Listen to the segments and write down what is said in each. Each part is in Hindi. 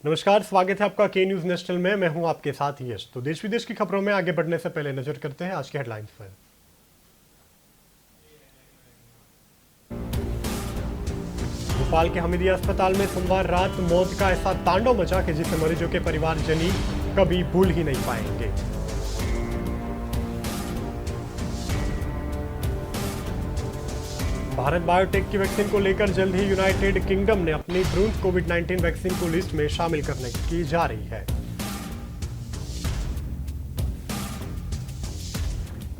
नमस्कार, स्वागत है आपका के न्यूज नेशनल में। मैं हूं आपके साथ यश। तो देश विदेश की खबरों में आगे बढ़ने से पहले नजर करते हैं आज की हेडलाइंस पर। भोपाल के हमीदिया अस्पताल में सोमवार रात मौत का ऐसा तांडव मचा कि जिसे मरीजों के परिवारजनी कभी भूल ही नहीं पाएंगे। भारत बायोटेक की वैक्सीन को लेकर जल्द ही यूनाइटेड किंगडम ने अपनी तुरंत कोविड-19 वैक्सीन को लिस्ट में शामिल करने की जा रही है।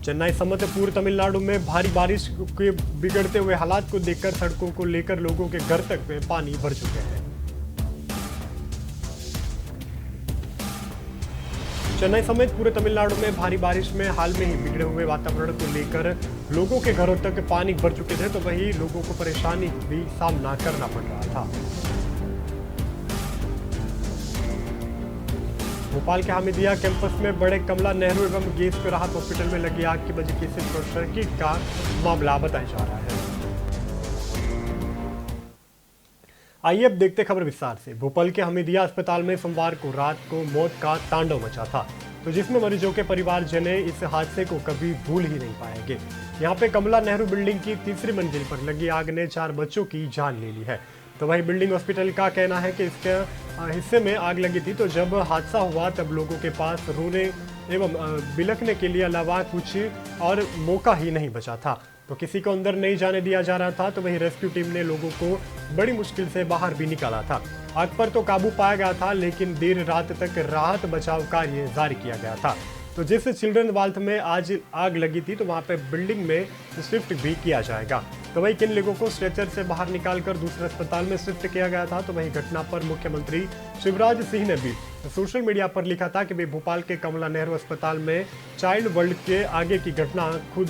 चेन्नई समेत पूर्व तमिलनाडु में भारी बारिश के बिगड़ते हुए हालात को देखकर सड़कों को लेकर लोगों के घर तक में पानी भर चुके हैं। चेन्नई समेत पूरे तमिलनाडु में भारी बारिश में हाल में ही बिगड़े हुए वातावरण को लेकर लोगों के घरों तक पानी भर चुके थे, तो वहीं लोगों को परेशानी भी सामना करना पड़ रहा था। भोपाल के हामिदिया कैंपस में बड़े कमला नेहरू एवं गेस पे राहत हॉस्पिटल में लगी आग की वजह से शॉर्ट सर्किट का मामला बताया जा रहा है। आइए अब देखते खबर विस्तार से। भोपाल के हमीदिया अस्पताल में सोमवार को रात को मौत का तांडव मचा था, तो जिसमें मरीजों के परिवारजन इस हादसे को कभी भूल ही नहीं पाएंगे। यहाँ पे कमला नेहरू बिल्डिंग की तीसरी मंजिल पर लगी आग ने 4 बच्चों की जान ले ली है। तो वही बिल्डिंग हॉस्पिटल का कहना है कि इसके हिस्से में आग लगी थी, तो जब हादसा हुआ तब लोगों के पास रोने एवं बिलखने के लिए अलावा कुछ और मौका ही नहीं बचा था। तो किसी को अंदर नहीं जाने दिया जा रहा था, तो वही रेस्क्यू टीम ने लोगों को बड़ी मुश्किल से बाहर भी निकाला था। आग पर तो काबू पाया गया था, लेकिन देर रात तक राहत बचाव कार्य जारी किया गया था। तो जिस चिल्ड्रन वार्ड में आज आग लगी थी, तो वहां पे बिल्डिंग में शिफ्ट भी किया जाएगा। तो वही किन लोगों को स्ट्रेचर से बाहर निकालकर दूसरे अस्पताल में शिफ्ट किया गया था। तो वही घटना पर मुख्यमंत्री शिवराज सिंह ने भी सोशल मीडिया पर लिखा था कि वे भोपाल के कमला नेहरू अस्पताल में चाइल्ड वर्ल्ड के आगे की घटना खुद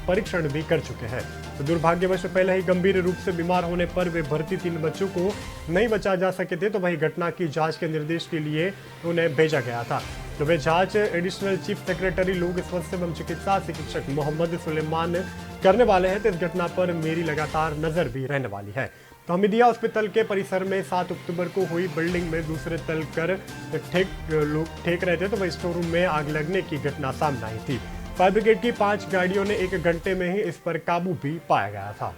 परीक्षण भी कर चुके हैं। तो दुर्भाग्यवश पहले ही गंभीर रूप से बीमार होने पर वे भर्ती 3 बच्चों को नहीं बचा जा सके थे, तो वही घटना की जांच के निर्देश के लिए उन्हें भेजा गया था। तो वे जांच एडिशनल चीफ सेक्रेटरी लोक स्वास्थ्य एवं चिकित्सा चिकित्सक मोहम्मद सुलेमान करने वाले हैं। तो इस घटना पर मेरी लगातार नजर भी रहने वाली है। तो हमीदिया हॉस्पिटल के परिसर में 7 अक्टूबर को हुई बिल्डिंग में दूसरे तल कर लोग ठेक रहे थे, तो वही स्टोर रूम में आग लगने की घटना सामने आई थी। फायर ब्रिगेड की 5 गाड़ियों ने 1 घंटे में ही इस पर काबू भी पाया गया था।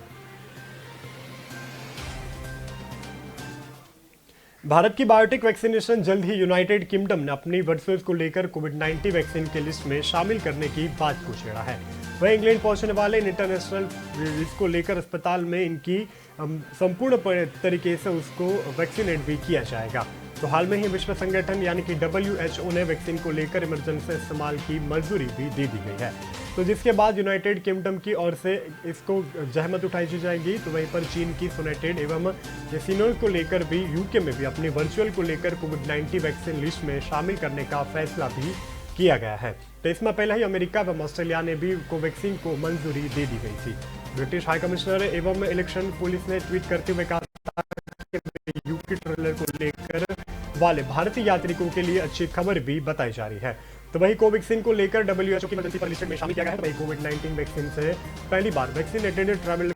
भारत की बायोटेक वैक्सीनेशन जल्द ही यूनाइटेड किंगडम ने अपनी वर्सेस को लेकर कोविड-19 वैक्सीन के लिस्ट में शामिल करने की बात को छेड़ा है। वह इंग्लैंड पहुंचने वाले इंटरनेशनल इसको लेकर अस्पताल में इनकी संपूर्ण तरीके से उसको वैक्सीनेट भी किया जाएगा। तो हाल में ही विश्व संगठन यानी कि WHO ने वैक्सीन को लेकर इमरजेंसी इस्तेमाल की मंजूरी भी दे दी गई है। तो जिसके बाद यूनाइटेड किंगडम की ओर से इसको जहमत उठाई जाएगी। तो वहीं पर चीन की सोनेटेड एवं सिनोल को लेकर भी यूके में भी अपनी वर्चुअल को लेकर कोविड-19 वैक्सीन लिस्ट में शामिल करने का फैसला भी किया गया है। तो इसमें पहले ही अमेरिका एवं ऑस्ट्रेलिया ने भी कोवैक्सीन को मंजूरी दे दी गई थी। ब्रिटिश हाई कमिश्नर एवं इलेक्शन पुलिस ने ट्वीट करते हुए कहा कि यूके ट्रेलर को लेकर वाले भारतीय यात्रिकों के लिए अच्छी खबर भी बताई जा रही है। तो वही कोवैक्सीन को लेकर WHO की इमरजेंसी लिस्ट में शामिल किया गया है। वही कोविड-19 वैक्सीन से पहली बार वैक्सीनेटेड ट्रैवल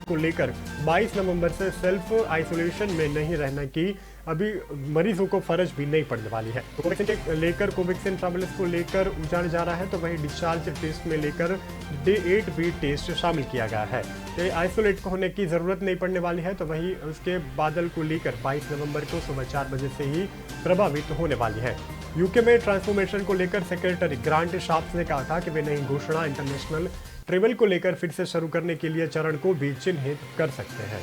को लेकर 22 नवंबर से सेल्फ आइसोलेशन में नहीं रहने की अभी मरीजों को फर्ज भी नहीं पड़ने वाली है। तो कोवैक्सीन के लेकर कोवैक्सीन ट्रैवलर्स को लेकर उजाड़ जा रहा है। तो वही डिस्चार्ज टेस्ट में लेकर डे 8 भी टेस्ट शामिल किया गया है। तो आइसोलेट होने की जरूरत नहीं पड़ने वाली है। तो वही उसके बादल को लेकर 22 नवंबर को सुबह 4 बजे से ही प्रभावित होने वाली है। यूके में ट्रांसफॉर्मेशन को लेकर सेक्रेटरी ग्रांट शाफ्ट ने कहा था कि वे नई घोषणा इंटरनेशनल ट्रेवल को लेकर फिर से शुरू करने के लिए चरण को भी चिन्हित कर सकते हैं।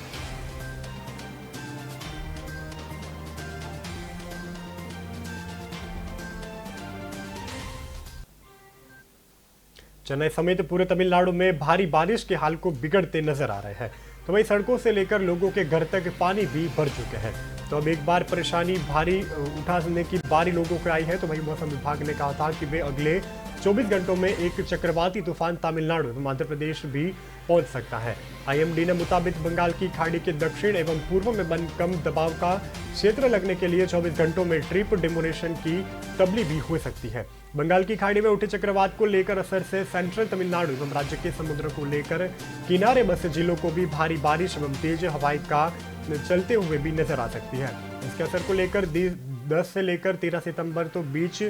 चेन्नई समेत पूरे तमिलनाडु में भारी बारिश के हाल को बिगड़ते नजर आ रहे हैं। तो वही सड़कों से लेकर लोगों के घर तक पानी भी भर चुके हैं। तो अब एक बार परेशानी भारी उठाने की बारी लोगों को आई है। तो वही मौसम विभाग ने कहा था कि वे अगले 24 घंटों में एक चक्रवाती तूफान तमिलनाडु एवं मध्य प्रदेश भी पहुंच सकता है। IMD ने मुताबिक बंगाल की खाड़ी के दक्षिण एवं पूर्व में बन कम दबाव का क्षेत्र लगने के लिए 24 घंटों में ट्रिप डिमोनेशन की तब्दीली भी हो सकती है। बंगाल की खाड़ी में उठे चक्रवात को लेकर असर से सेंट्रल तमिलनाडु एवं राज्य के समुद्र को लेकर किनारे बसे जिलों को भी भारी बारिश एवं तेज हवाएं का चलते हुए भी नजर आ सकती है। इसके के असर को लेकर 10 से लेकर 13 सितंबर तो बीच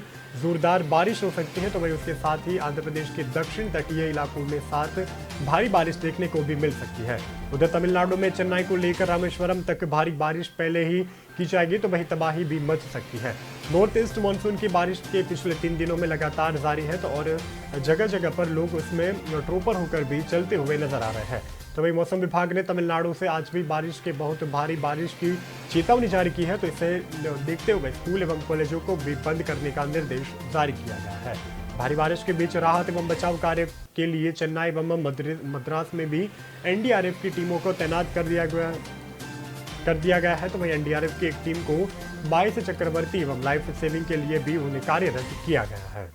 जोरदार बारिश हो सकती है। तो वहीं उसके साथ ही आंध्र प्रदेश के दक्षिण तटीय इलाकों में साथ भारी बारिश देखने को भी मिल सकती है। उधर तमिलनाडु में चेन्नई को लेकर रामेश्वरम तक भारी बारिश पहले ही की जाएगी, तो वहीं तबाही भी मच सकती है। नॉर्थ ईस्ट मानसून की बारिश के पिछले 3 दिनों में लगातार जारी है, तो और जगह जगह पर लोग उसमें ट्रोपर होकर भी चलते हुए नजर आ रहे हैं। तो वही मौसम विभाग ने तमिलनाडु से आज भी बारिश के बहुत भारी बारिश की चेतावनी जारी की है। तो इसे देखते हुए स्कूल एवं कॉलेजों को भी बंद करने का निर्देश जारी किया गया है। भारी बारिश के बीच राहत एवं बचाव कार्य के लिए चेन्नई एवं मद्रास में भी एनडीआरएफ की टीमों को तैनात कर दिया गया है। तो वही एनडीआरएफ की एक टीम को 22 चक्रवर्ती एवं लाइफ सेविंग के लिए भी उन्हें कार्यरत किया गया है।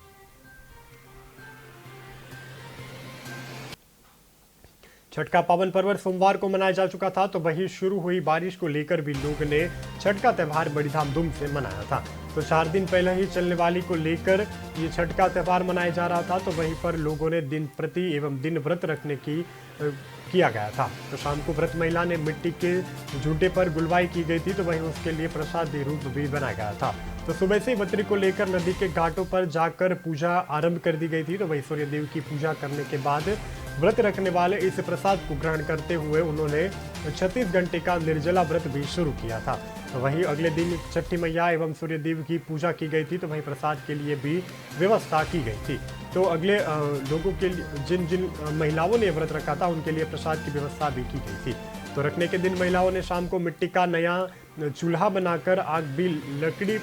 छठ का पावन पर्व सोमवार को मनाया जा चुका था, तो वही शुरू हुई बारिश को लेकर भी लोगों ने छठ का त्यौहार बड़ी धामधूम से मनाया था। तो 4 दिन पहले ही चलने वाली को लेकर ये छठ का त्यौहार मनाया जा रहा था। तो वहीं पर लोगों ने दिन प्रति एवं दिन व्रत रखने की किया गया था। तो शाम को व्रत महिला ने मिट्टी के झूठे पर गुलवाई की गई थी, तो वहीं उसके लिए प्रसाद रूप भी बनाया गया था। तो सुबह से बत्री को लेकर नदी के घाटों पर जाकर पूजा आरंभ कर दी गई थी। तो वहीं सूर्यदेव की पूजा करने के बाद व्रत रखने वाले इस प्रसाद को ग्रहण करते हुए उन्होंने 36 घंटे का निर्जला व्रत भी शुरू किया था। तो वहीं अगले दिन छठी मैया एवं सूर्यदेव की पूजा की गई थी। तो वहीं प्रसाद के लिए भी व्यवस्था की गई थी। तो अगले लोगों के लिए जिन महिलाओं ने व्रत रखा था उनके लिए प्रसाद की व्यवस्था भी की गई थी। तो रखने के दिन महिलाओं ने शाम को मिट्टी का नया चूल्हा बनाकर आग भी लकड़ी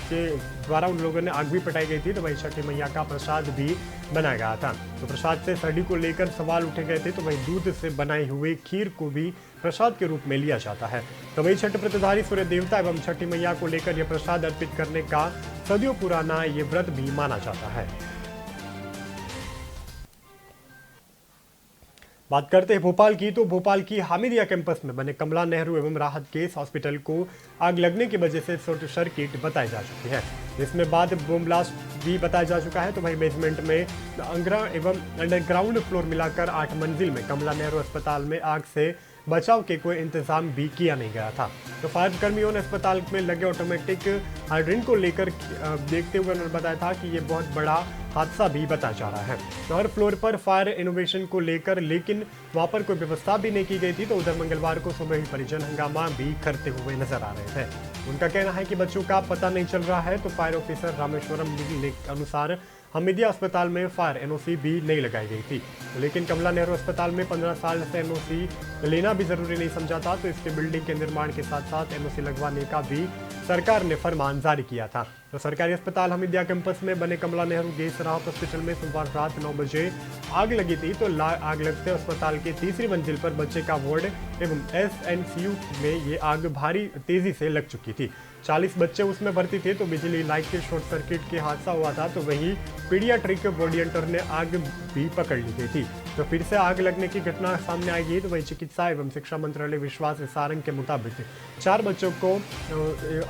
के द्वारा उन लोगों ने आग भी पटाई गई थी। तो वहीं छठी मैया का प्रसाद भी बनाया गया था। तो प्रसाद से सड़ी को लेकर सवाल उठे गए थे। तो वहीं दूध से बनाई हुई खीर को भी प्रसाद के रूप में लिया जाता है। तो वहीं छठ व्रतधारी सूर्य देवता एवं छठी मैया को लेकर यह प्रसाद अर्पित करने का सदियों पुराना ये व्रत भी माना जाता है। बात करते हैं भोपाल की, तो भोपाल की हामिदिया कैंपस में बने कमला नेहरू एवं राहत केस हॉस्पिटल को आग लगने की वजह से शॉर्ट सर्किट बताई जा चुकी है, जिसमें बाद बम ब्लास्ट भी बताया जा चुका है। तो वही बेसमेंट में एवं अंडरग्राउंड फ्लोर मिलाकर 8 मंजिल में कमला नेहरू अस्पताल में आग से बचाव के कोई इंतजाम भी किया नहीं गया था। तो फायर कर्मियों ने अस्पताल में लगे ऑटोमेटिक हाइड्रेंट को लेकर देखते हुए उन्होंने बताया था कि ये बहुत बड़ा हादसा भी बताया जा रहा है। तो हर फ्लोर पर फायर इनोवेशन को लेकर लेकिन वहां पर कोई व्यवस्था भी नहीं की गई थी। तो उधर मंगलवार को सुबह ही परिजन हंगामा भी करते हुए नजर आ रहे थे। उनका कहना है कि बच्चों का पता नहीं चल रहा है। तो फायर ऑफिसर रामेश्वरम के अनुसार हमीदिया अस्पताल में फायर एनओसी भी नहीं लगाई गई थी, लेकिन कमला नेहरू अस्पताल में 15 साल से एनओसी लेना भी जरूरी नहीं समझा था। तो इसके बिल्डिंग के निर्माण के साथ साथ एनओसी लगवाने का भी सरकार ने फरमान जारी किया था। तो सरकारी अस्पताल हमीदिया कैंपस में बने कमला नेहरू गेस राहत हॉस्पिटल में सोमवार रात 9 बजे आग लगी थी। तो आग लगते अस्पताल के 3री मंजिल पर बच्चे का वार्ड एवं एसएनसीयू में ये आग भारी तेजी से लग चुकी थी। 40 बच्चे उसमें भर्ती थे। तो बिजली लाइट के शॉर्ट सर्किट के हादसा हुआ था। तो वहीं पीडियाट्रिक वॉर्डियंटर ने आग भी पकड़ ली गई थी। तो फिर से आग लगने की घटना सामने आई। तो वही चिकित्सा एवं शिक्षा मंत्रालय विश्वास सारंग के मुताबिक 4 बच्चों को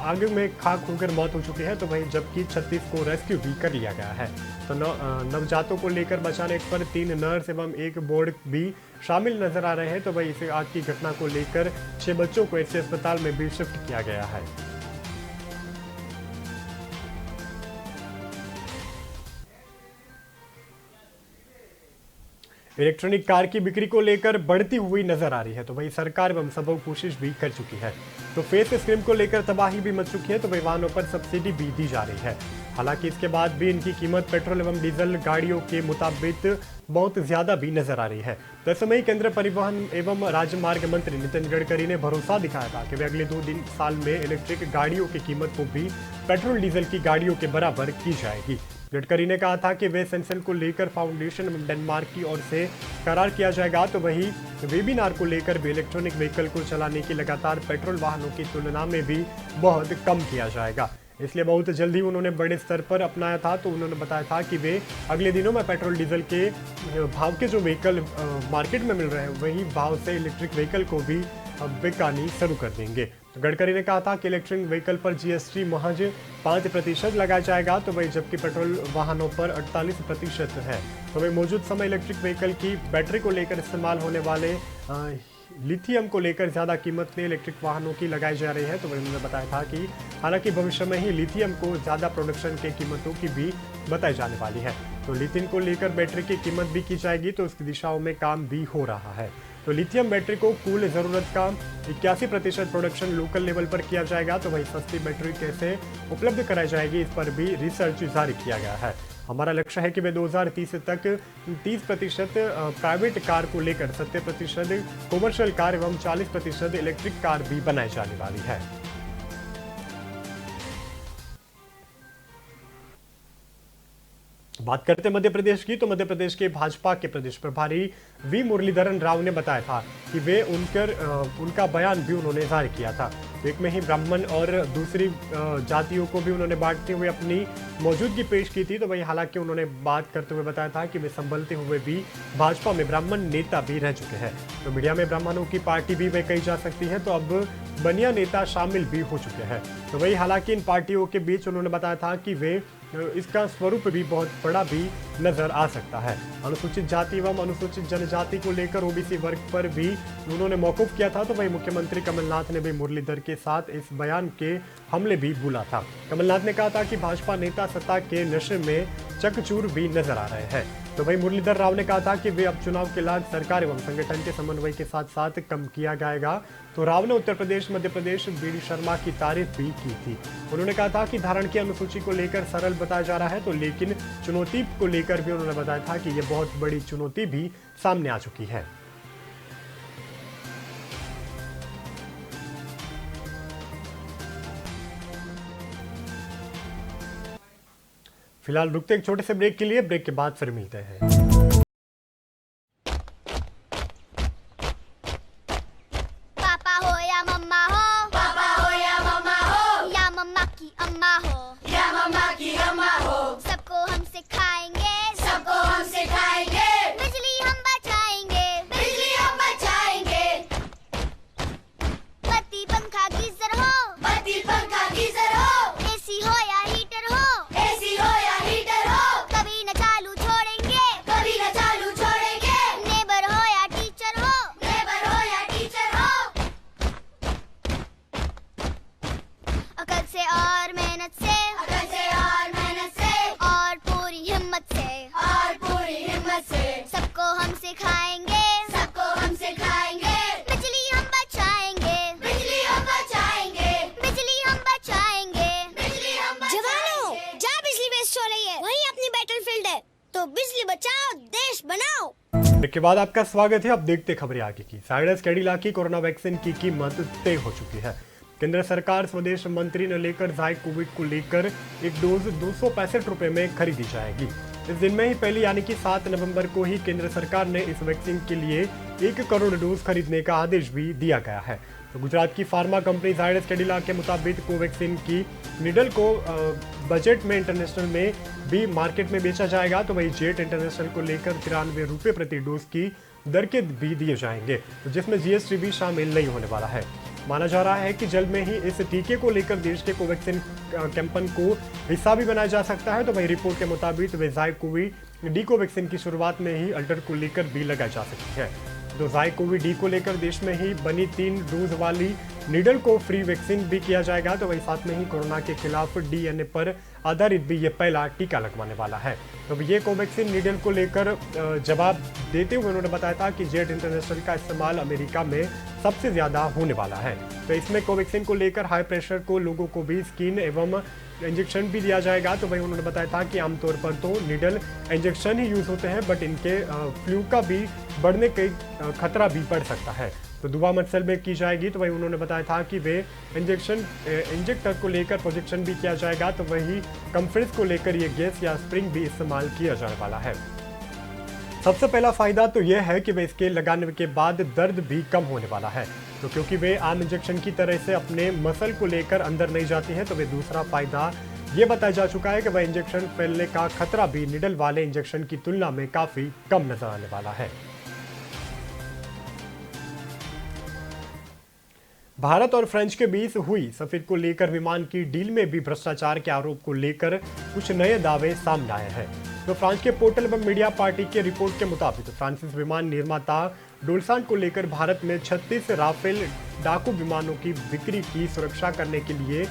आग में खाक होकर मौत हो चुकी है। तो वहीं जबकि 36 को रेस्क्यू भी कर लिया गया है। तो नवजातों को लेकर बचाने पर 3 नर्स एवं 1 बोर्ड भी शामिल नजर आ रहे हैं। तो वही इस आग की घटना को लेकर 6 बच्चों को ऐसे अस्पताल में भी शिफ्ट किया गया है। इलेक्ट्रॉनिक कार की बिक्री को लेकर बढ़ती हुई नजर आ रही है। तो वही सरकार एवं संभव कोशिश भी कर चुकी है। तो फेस स्क्रीम को लेकर तबाही भी मच चुकी है। तो वही वाहनों पर सब्सिडी भी दी जा रही है। हालांकि इसके बाद भी इनकी कीमत पेट्रोल एवं डीजल गाड़ियों के मुताबिक बहुत ज्यादा भी नजर आ रही है। तो इस समय केंद्रीय परिवहन एवं राजमार्ग मंत्री नितिन गडकरी ने भरोसा दिखाया था कि वे अगले 2 साल में इलेक्ट्रिक गाड़ियों की कीमत को भी पेट्रोल डीजल की गाड़ियों के बराबर की जाएगी। गडकरी ने कहा था कि वे सेंसन को लेकर फाउंडेशन एवं डेनमार्क की ओर से करार किया जाएगा। तो वही वेबिनार को लेकर भी इलेक्ट्रॉनिक व्हीकल को चलाने की लगातार पेट्रोल वाहनों की तुलना में भी बहुत कम किया जाएगा। इसलिए बहुत जल्द ही उन्होंने बड़े स्तर पर अपनाया था। तो उन्होंने बताया था कि वे अगले दिनों में पेट्रोल डीजल के भाव के जो व्हीकल मार्केट में मिल रहे हैं वही भाव से इलेक्ट्रिक व्हीकल को भी बिकानी शुरू कर देंगे। तो गडकरी ने कहा था कि इलेक्ट्रिक व्हीकल पर जीएसटी महज 5% लगाया जाएगा। तो वही जबकि पेट्रोल वाहनों पर 48% है। तो वही मौजूद समय इलेक्ट्रिक व्हीकल की बैटरी को लेकर इस्तेमाल होने वाले लिथियम को लेकर ज़्यादा कीमत में इलेक्ट्रिक वाहनों की लगाई जा रही है। तो उन्होंने बताया था कि हालांकि भविष्य में ही लिथियम को ज़्यादा प्रोडक्शन के कीमतों की भी बताई जाने वाली है। तो लिथियम को लेकर बैटरी की कीमत भी की जाएगी, तो उसकी दिशाओं में काम भी हो रहा है। तो लिथियम बैटरी को कुल ज़रूरत का 81% प्रोडक्शन लोकल लेवल पर किया जाएगा। तो वही सस्ती बैटरी कैसे उपलब्ध कराई जाएगी, इस पर भी रिसर्च जारी किया गया है। हमारा लक्ष्य है कि वे 2030 तक 30% प्राइवेट कार को लेकर 70% कॉमर्शियल कार एवं 40% इलेक्ट्रिक कार भी बनाई जाने वाली है। बात करते हैं मध्य प्रदेश की, तो मध्य प्रदेश के भाजपा के प्रदेश प्रभारी वी मुरलीधरन राव ने बताया था कि वे उनका बयान भी उन्होंने जारी किया था। तो एक में ही ब्राह्मण और दूसरी जातियों को भी उन्होंने बांटते हुए अपनी मौजूदगी पेश की थी। तो वही हालांकि उन्होंने बात करते हुए बताया था कि वे संभलते हुए भी भाजपा में ब्राह्मण नेता भी रह चुके हैं। तो मीडिया में ब्राह्मणों की पार्टी भी वे कही जा सकती है, तो अब बनिया नेता शामिल भी हो चुके हैं। तो वही हालांकि इन पार्टियों के बीच उन्होंने बताया था कि वे इसका स्वरूप भी बहुत बड़ा भी नजर आ सकता है। अनुसूचित जाति एवं अनुसूचित जनजाति को लेकर ओबीसी वर्ग पर भी उन्होंने मौकूफ किया था। तो वही मुख्यमंत्री कमलनाथ ने भी मुरलीधर के साथ इस बयान के हमले भी बोला था। कमलनाथ ने कहा था कि भाजपा नेता सत्ता के नशे में चकचूर भी नजर आ रहे हैं। तो वही मुरलीधर राव ने कहा था कि वे अब चुनाव के लाभ सरकार एवं संगठन के समन्वय के साथ साथ कम किया जाएगा। तो राव ने उत्तर प्रदेश, मध्य प्रदेश, बीडी शर्मा की तारीफ भी की थी। उन्होंने कहा था कि धारण की अनुसूची को लेकर सरल बताया जा रहा है, तो लेकिन चुनौती को लेकर भी उन्होंने बताया था कि यह बहुत बड़ी चुनौती भी सामने आ चुकी है। फिलहाल रुकते एक छोटे से ब्रेक के लिए, ब्रेक के बाद फिर मिलते हैं। पापा हो या मम्मा हो, पापा हो या मम्मा हो, या मम्मा की अम्मा हो, या मम्मा की अम्मा हो, सबको हम सिखाएंगे, सबको हम सिखाएंगे, बिजली हम बचाएंगे, बिजली हम बचाएंगे। बत्ती पंखा गीजर हो, बत्ती पंखा गीजर हो, एसी हो या हीटर हो, एसी हो या हीटर हो, कभी न चालू छोड़ेंगे, कभी न चालू छोड़ेंगे। नेबर हो या टीचर हो, नेबर हो या टीचर हो, अकल से और मेहनत से, अकल से और मेहनत से, और पूरी हिम्मत से, और पूरी हिम्मत से, सबको हम सिखाएंगे, सबको हम सिखाएंगे, बिजली हम बचाएंगे, बिजली हम बचाएंगे, बिजली हम बचाएंगे। बिजली हम जवानों, बचाएंगे। जहाँ बिजली वेस्ट हो रही है वहीं अपनी बैटलफील्ड है, तो बिजली बचाओ, देश बनाओ। ब्रेक के बाद आपका स्वागत है। अब देखते खबरें आगे की। जायडस कैडिला की कोरोना वैक्सीन की कीमत तय हो चुकी है। केंद्र सरकार स्वदेश मंत्री ने लेकर जाय कोविड को लेकर एक डोज 265 रुपए में खरीदी जाएगी। इस दिन में ही पहली यानी कि 7 नवंबर को ही केंद्र सरकार ने इस वैक्सीन के लिए 1 करोड़ डोज खरीदने का आदेश भी दिया गया है। तो गुजरात की फार्मा कंपनी जायडस कैडिला के मुताबिक कोवैक्सीन की निडल को बजट में इंटरनेशनल में भी मार्केट में बेचा जाएगा। तो वही जेट इंटरनेशनल को लेकर 93 रुपये प्रति डोज की दर के भी दिए जाएंगे, तो जिसमें जीएसटी भी शामिल नहीं होने वाला है। माना जा रहा है कि जल्द में ही इस टीके को लेकर देश के कोवैक्सीन कैंपेन को हिस्सा भी बनाया जा सकता है। तो वही रिपोर्ट के मुताबिक जाय कोविड डी कोवैक्सीन की शुरुआत में ही अल्टर को लेकर भी लगाई जा सकती है। तो जाय कोविड डी को लेकर देश में ही बनी 3 डोज वाली नीडल को फ्री वैक्सीन भी किया जाएगा। तो वही साथ में ही कोरोना के खिलाफ डीएनए पर आधारित भी ये पहला टीका लगवाने वाला है। तो ये कोवैक्सीन नीडल को लेकर जवाब देते हुए उन्होंने बताया था कि जेट इंटरनेशनल का इस्तेमाल अमेरिका में सबसे ज्यादा होने वाला है। तो इसमें कोवैक्सीन को लेकर हाई प्रेशर को लोगों को भी स्किन एवं इंजेक्शन भी दिया जाएगा। तो वही उन्होंने बताया था कि आमतौर पर तो नीडल इंजेक्शन ही यूज होते हैं, बट इनके फ्लू का भी बढ़ने के खतरा भी बढ़ सकता है। तो दुआ मसल में की जाएगी। तो वही उन्होंने बताया था कि वे इंजेक्टर को लेकर प्रोजेक्शन भी किया जाएगा। तो वही कंफ्रेंस को लेकर ये गैस या स्प्रिंग भी इस्तेमाल किया जाने वाला है। सबसे पहला फायदा तो यह है कि वे इसके लगाने के बाद दर्द भी कम होने वाला है। तो क्योंकि वे आम इंजेक्शन की तरह से अपने मसल को लेकर अंदर नहीं जाती हैं, तो वे दूसरा फायदा ये बताया जा चुका है कि वह इंजेक्शन फैलने का खतरा भी निडल वाले इंजेक्शन की तुलना में काफी कम नजर आने वाला है। भारत और फ्रांस के बीच हुई सफीर को लेकर विमान की डील में भी भ्रष्टाचार के आरोप को लेकर कुछ नए दावे सामने आए हैं। तो फ्रांस के पोर्टल एवं मीडिया पार्टी की रिपोर्ट के मुताबिक फ्रांसीसी विमान निर्माता डोल्सान को लेकर भारत में 36 राफेल डाकू विमानों की बिक्री की सुरक्षा करने के लिए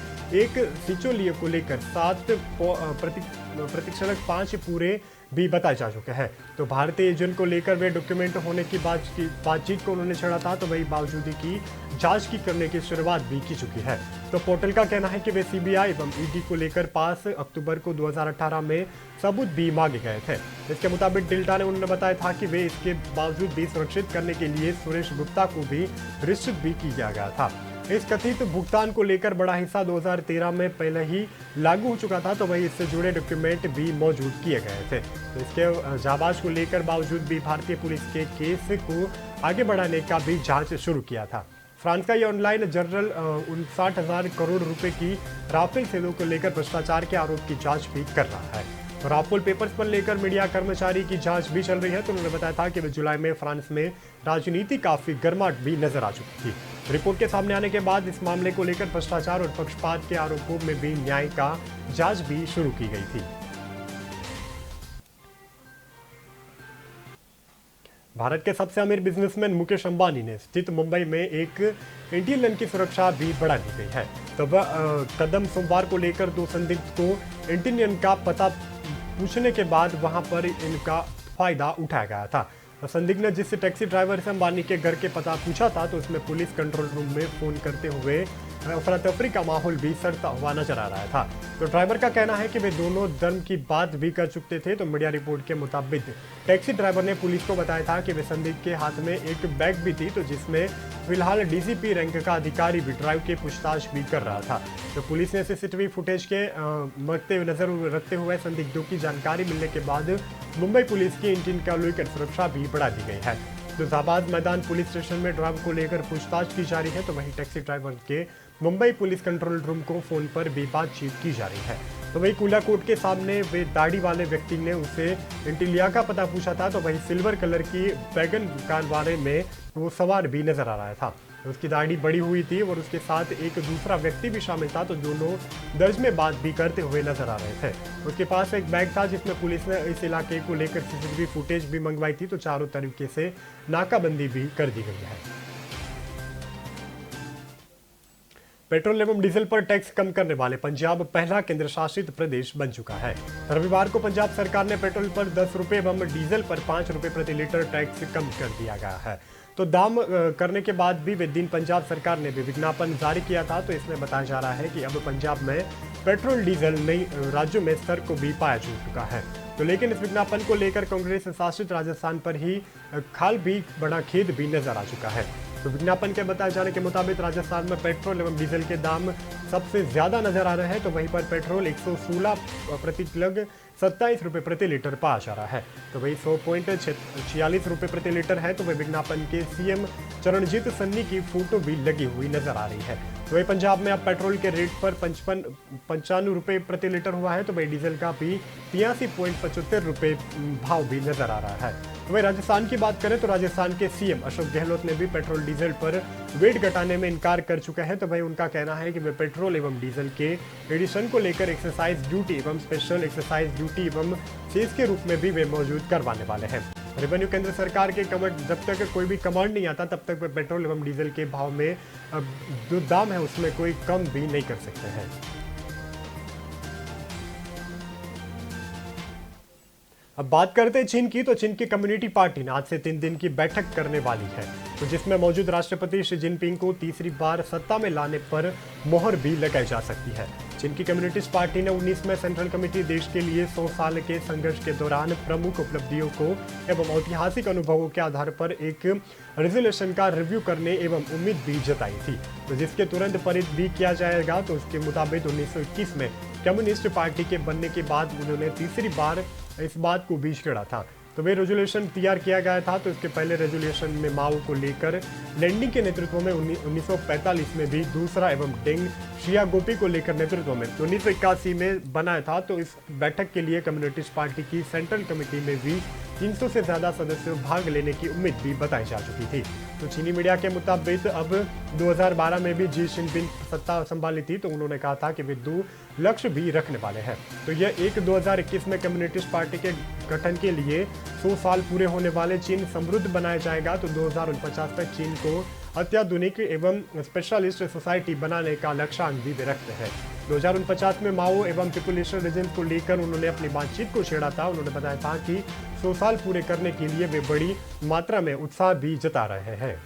एक सिचोलियो को लेकर 7 प्रतिक्षणक 5 पूरे भी बताए जा चुके हैं। तो भारतीय एजेंट को लेकर वे डॉक्यूमेंट होने की बातचीत को उन्होंने छेड़ा था, तो वही बावजूद की जांच की करने की शुरुआत भी की चुकी है। तो पोर्टल का कहना है कि वे सीबीआई एवं ईडी को लेकर 5 अक्टूबर को 2018 में सबूत भी मांगे गए थे। इसके मुताबिक डेल्टा ने उन्होंने बताया था कि वे इसके बावजूद भी सुरक्षित करने के लिए सुरेश गुप्ता को भी रिश्वत भी किया गया था। इस कथित भुगतान को लेकर बड़ा हिस्सा 2013 में पहले ही लागू हो चुका था, तो वही इससे जुड़े डॉक्यूमेंट भी मौजूद किए गए थे। तो इसके जाबाज को लेकर बावजूद भी भारतीय पुलिस के केस को आगे बढ़ाने का भी जांच शुरू किया था। फ्रांस का ये ऑनलाइन जर्नल 59,000 करोड़ रुपए की राफेल सेलों को लेकर भ्रष्टाचार के आरोप की जांच भी कर रहा है। तो राफेल पेपर्स पर लेकर मीडिया कर्मचारी की जांच भी चल रही है। तो उन्होंने बताया था कि जुलाई में फ्रांस में राजनीति काफी गर्माहट भी नजर आ चुकी थी। रिपोर्ट के सामने आने के बाद इस मामले को लेकर भ्रष्टाचार और पक्षपात के आरोपों में भी न्याय का जांच भी शुरू की गई थी। भारत के सबसे अमीर बिजनेसमैन मुकेश अंबानी ने स्थित मुंबई में एक एंटीलियन की सुरक्षा भी बढ़ा दी गई है। तो वह कदम सोमवार को लेकर 2 संदिग्ध को एंटीलियन का पता पूछने के बाद वहां पर इनका फायदा उठाया गया था। संदिग्ध ने जिस टैक्सी ड्राइवर से अंबानी के घर के पता पूछा था, तो उसमें पुलिस कंट्रोल रूम में फोन करते हुए अफरा तफरी का माहौल भी सड़ता हुआ नजर आ रहा था। तो ड्राइवर का कहना है कि वे दोनों धर्म की बात भी कर चुके थे। तो मीडिया रिपोर्ट के मुताबिक टैक्सी ड्राइवर ने पुलिस को बताया था कि वे संदिग्ध के हाथ में एक बैग भी थी, तो जिसमें फिलहाल डीसीपी रैंक का अधिकारी भी ड्राइव की पूछताछ भी कर रहा था। तो पुलिस ने सीसीटीवी फुटेज के नजर रखते हुए संदिग्धों की जानकारी मिलने के बाद मुंबई पुलिस की इंटीन का लेकर सुरक्षा भी बढ़ा दी गई है। तो जाबाद मैदान पुलिस स्टेशन में ड्राइवर को लेकर पूछताछ की जा रही है। तो वहीं टैक्सी ड्राइवर के मुंबई पुलिस कंट्रोल रूम को फोन पर भी बातचीत की जा रही है। तो वही कूला कोर्ट के सामने वे दाढ़ी वाले व्यक्ति ने उसे एंटीलिया का पता पूछा था। तो वही सिल्वर कलर की वैगन कार बारे में वो सवार भी नजर आ रहा था। उसकी दाढ़ी बड़ी हुई थी और उसके साथ एक दूसरा व्यक्ति भी शामिल था। तो दोनों दर्ज में बात भी करते हुए नजर आ रहे थे। उसके पास एक बैग था जिसमें पुलिस ने इस इलाके को लेकर सीसीटीवी फुटेज भी मंगवाई थी। तो चारों तरीके से नाकाबंदी भी कर दी गई है। पेट्रोल एवं डीजल पर टैक्स कम करने वाले पंजाब पहला केंद्र शासित प्रदेश बन चुका है। रविवार को पंजाब सरकार ने पेट्रोल पर 10 रुपए एवं डीजल पर 5 रुपए प्रति लीटर टैक्स कम कर दिया गया है। तो दाम करने के बाद भी वे दिन पंजाब सरकार ने भी विज्ञापन जारी किया था। तो इसमें बताया जा रहा है कि अब पंजाब में पेट्रोल डीजल नई राज्यों में स्तर को भी पाया जा चुका है। तो लेकिन इस विज्ञापन को लेकर कांग्रेस शासित राजस्थान पर ही खाल भी बड़ा खेद भी नजर आ चुका है। तो विज्ञापन के बताए जाने के मुताबिक राजस्थान में पेट्रोल एवं डीजल के दाम सबसे ज्यादा नजर आ रहे हैं। तो वहीं पर पेट्रोल 116 प्रति लग 27 रुपये प्रति लीटर पाया जा रहा है। तो वही 100.46 रुपये प्रति लीटर है। तो वही विज्ञापन के सीएम चरणजीत सन्नी की फोटो भी लगी हुई नजर आ रही है। तो वही पंजाब में अब पेट्रोल के रेट पर 55 रुपये प्रति लीटर हुआ है। तो वही डीजल का भी 83.75 रुपये भाव भी नजर आ रहा है। तो वही राजस्थान की बात करें तो राजस्थान के सीएम अशोक गहलोत ने भी पेट्रोल डीजल पर वेट घटाने में इनकार कर चुका है। तो भाई उनका कहना है कि वे पेट्रोल एवं डीजल के एडिशन को लेकर एक्सरसाइज ड्यूटी एवं स्पेशल एक्सरसाइज ड्यूटी एवं सेस के रूप में भी वे मौजूद करवाने वाले हैं। रेवेन्यू केंद्र सरकार के कमांड जब तक कोई भी कमांड नहीं आता तब तक वे पेट्रोल एवं डीजल के भाव में जो दाम है उसमें कोई कम भी नहीं कर सकते हैं। अब बात करते हैं चीन की। तो चीन की कम्युनिटी पार्टी ने आज से 3 दिन की बैठक करने वाली है। तो जिसमें मौजूद राष्ट्रपति शी जिनपिंग को तीसरी बार सत्ता में लाने पर मोहर भी लगाई जा सकती है। चीन की कम्युनिस्ट पार्टी ने 19 सेंट्रल कमेटी देश के लिए 100 साल के संघर्ष के दौरान प्रमुख उपलब्धियों को एवं ऐतिहासिक अनुभवों के आधार पर एक रेजोल्यूशन का रिव्यू करने एवं उम्मीद भी जताई थी। तो जिसके तुरंत पारित भी किया जाएगा। तो उसके मुताबिक 1921 में कम्युनिस्ट पार्टी के बनने के बाद उन्होंने तीसरी बार इस बात को भी छेड़ा था। तो वे रेजोल्यूशन तैयार किया गया था। तो इसके पहले रेजोल्यूशन में माओ को लेकर लैंडिंग के नेतृत्व में 1945 में भी दूसरा एवं डेंग शियागोपी को लेकर नेतृत्व में 1981 में बनाया था। तो इस बैठक के लिए कम्युनिस्ट पार्टी की सेंट्रल कमेटी में भी 300 से ज्यादा सदस्यों भाग लेने की उम्मीद भी बताई जा चुकी थी। तो चीनी मीडिया के मुताबिक अब 2012 में भी जी जिनपिंग सत्ता संभाली थी तो उन्होंने कहा था कि वे 2 लक्ष्य भी रखने वाले हैं। तो यह 2021 में कम्युनिस्ट पार्टी के गठन के लिए 100 साल पूरे होने वाले चीन समृद्ध बनाया जाएगा। तो 2049 तक चीन को अत्याधुनिक एवं स्पेशलिस्ट सोसाइटी बनाने का लक्ष्यांक भी वे रखते हैं। 2049 में माओ एवं पीपुलिस्ट रीजन को लेकर उन्होंने अपनी बातचीत को छेड़ा था। उन्होंने बताया था कि 100 साल पूरे करने के लिए वे बड़ी मात्रा में उत्साह भी जता रहे हैं।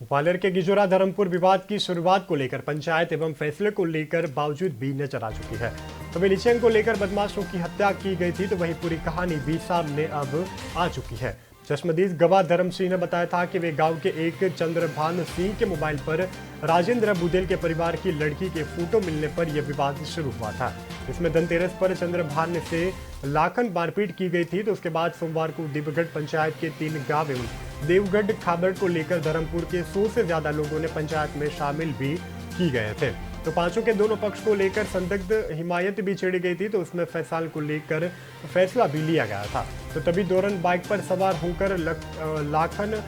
ग्वालियर के गिजोरा धर्मपुर विवाद की शुरुआत को लेकर पंचायत एवं फैसले को लेकर बावजूद भी नजर आ चुकी है। तो मिलिशियन को लेकर बदमाशों की हत्या की गई थी तो वही पूरी कहानी भी सामने अब आ चुकी है। चश्मदीद गवाह धर्म सिंह ने बताया था कि वे गांव के एक चंद्रभान सिंह के मोबाइल पर राजेंद्र बुदेल के परिवार की लड़की के फोटो मिलने पर यह विवाद शुरू हुआ था। इसमें धनतेरस पर चंद्रभान से लाखन मारपीट की गई थी। तो उसके बाद सोमवार को देवगढ़ पंचायत के 3 गांव एवं देवगढ़ खाबड़ को लेकर धर्मपुर के 100 से ज्यादा लोगों ने पंचायत में शामिल भी की गए थे। तो पांचों के दोनों पक्ष को लेकर संदिग्ध हिमायत भी छेड़ी गई थी। तो उसमें फैसला को लेकर फैसला भी लिया गया था। तो तभी दौरान बाइक पर सवार होकर लाखन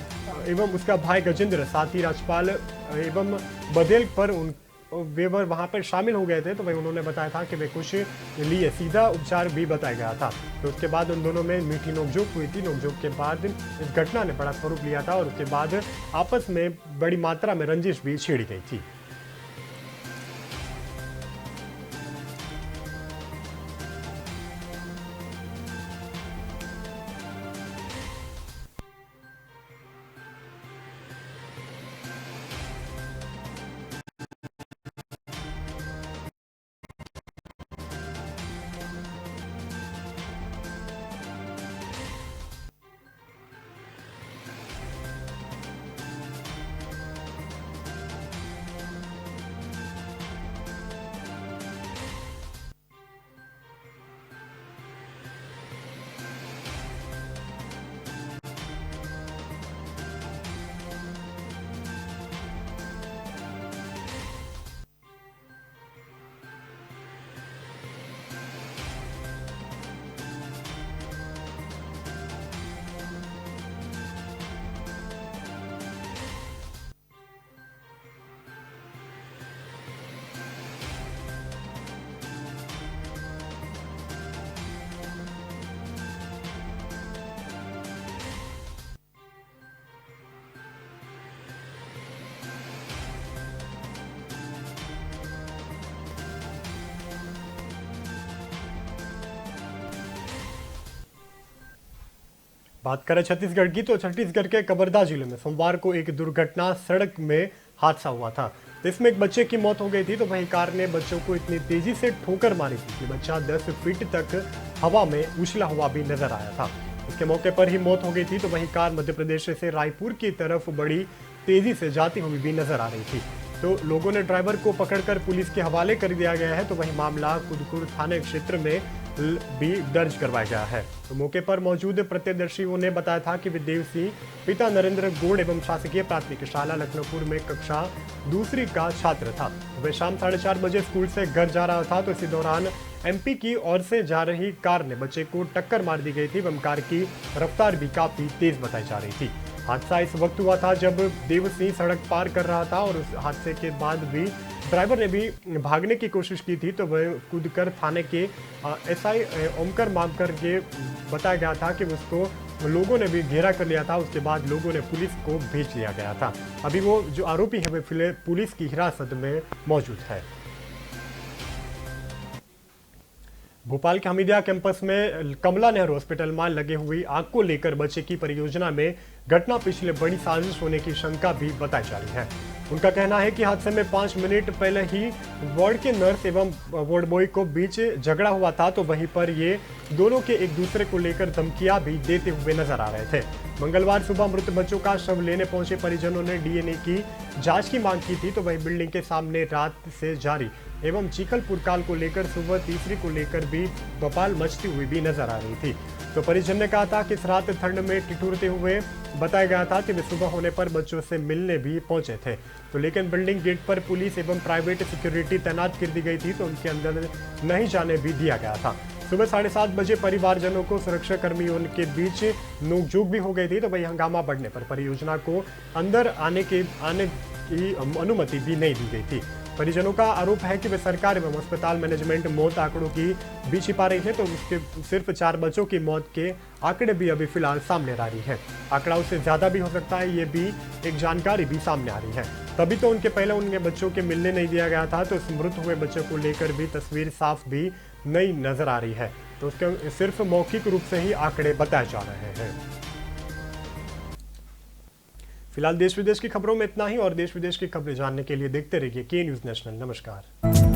एवं उसका भाई गजेंद्र साथी राजपाल एवं बदेल पर वे वहां पर शामिल हो गए थे। तो वही उन्होंने बताया था कि वे कुछ लिए सीधा उपचार भी बताया गया था। तो उसके बाद उन दोनों में मीठी नोकझोंक हुई थी। नोकझोंक के बाद इस घटना ने बड़ा स्वरूप लिया था और उसके बाद आपस में बड़ी मात्रा में रंजिश भी छेड़ी गई थी। बात करें छत्तीसगढ़ की तो छत्तीसगढ़ के कवर्धा जिले में सोमवार को एक दुर्घटना सड़क में हादसा हुआ था। तो इसमें एक बच्चे की मौत हो गई थी। तो वहीं कार ने बच्चों को इतनी तेजी से ठोकर मारी थी कि बच्चा 10 फीट तक हवा में उछला हुआ भी नजर आया था। उसके मौके पर ही मौत हो गई थी। तो वहीं कार मध्य प्रदेश से रायपुर की तरफ बड़ी तेजी से जाती हुई भी नजर आ रही थी। तो लोगों ने ड्राइवर को पकड़कर पुलिस के हवाले कर दिया गया है। तो वहीं मामला कुदकुर थाने क्षेत्र में भी दर्ज करवाया गया है। तो मौके पर मौजूद प्रत्यक्षदर्शियों ने बताया था कि विदेव सिंह पिता नरेंद्र गोड़ एवं शासकीय प्राथमिक शाला लखनऊपुर में कक्षा 2 का छात्र था। वह शाम 4:30 बजे स्कूल से घर जा रहा था। तो इसी दौरान एमपी की ओर से जा रही कार ने बच्चे को टक्कर मार दी गई थी एवं कार की रफ्तार भी काफी तेज बताई जा रही थी। हादसा इस वक्त हुआ था जब देव सिंह सड़क पार कर रहा था और उस हादसे के बाद भी ड्राइवर ने भी भागने की कोशिश की थी। तो वह कूदकर थाने के एसआई ओमकर मामकर के बताया गया था कि उसको लोगों ने भी घेरा कर लिया था। उसके बाद लोगों ने पुलिस को भेज लिया गया था। अभी वो जो आरोपी है वे फिलहाल पुलिस की हिरासत में मौजूद है। भोपाल के हमीदिया कैंपस में कमला नेहरू हॉस्पिटल में लगे हुई आग को लेकर बच्चे की परियोजना में घटना पिछले बड़ी साजिश होने की शंका भी बताई जा रही है। उनका कहना है कि हादसे में 5 मिनट पहले ही वार्ड के नर्स एवं वार्ड बॉय को बीच झगड़ा हुआ था। तो वहीं पर ये दोनों के एक दूसरे को लेकर धमकियां भी देते हुए नजर आ रहे थे। मंगलवार सुबह मृत बच्चों का शव लेने पहुंचे परिजनों ने डीएनए की जांच की मांग की थी। तो वहीं बिल्डिंग के सामने रात से जारी एवं चीखल पुरकाल को लेकर सुबह तीसरी को लेकर भी बवाल मचती हुई भी नजर आ रही थी। तो परिजन ने कहा था कि इस रात ठंड में ठिठुरते हुए बताया गया था कि वे सुबह होने पर बच्चों से मिलने भी पहुंचे थे। तो लेकिन बिल्डिंग गेट पर पुलिस एवं प्राइवेट सिक्योरिटी तैनात कर दी गई थी, तो उनके अंदर नहीं जाने भी दिया गया था। सुबह 7:30 बजे परिवारजनों को सुरक्षा कर्मियों के बीच नोकझोंक भी हो गई थी। तो वही हंगामा बढ़ने पर परियोजना को अंदर आने की अनुमति भी नहीं दी गई थी। परिजनों का आरोप है कि वे सरकार एवं अस्पताल मैनेजमेंट मौत आंकड़ों की भी छिपा रही है। तो उसके सिर्फ 4 बच्चों की मौत के आंकड़े भी अभी फिलहाल सामने आ रही है। आंकड़ा उससे ज्यादा भी हो सकता है, ये भी एक जानकारी भी सामने आ रही है। तभी तो उनके पहले उनके बच्चों के मिलने नहीं दिया गया था। तो इस मृत हुए बच्चों को लेकर भी तस्वीर साफ भी नहीं नजर आ रही है। तो उसके सिर्फ मौखिक रूप से ही आंकड़े बताए जा रहे हैं। फिलहाल देश विदेश की खबरों में इतना ही, और देश विदेश की खबरें जानने के लिए देखते रहिए के न्यूज़ नेशनल। नमस्कार।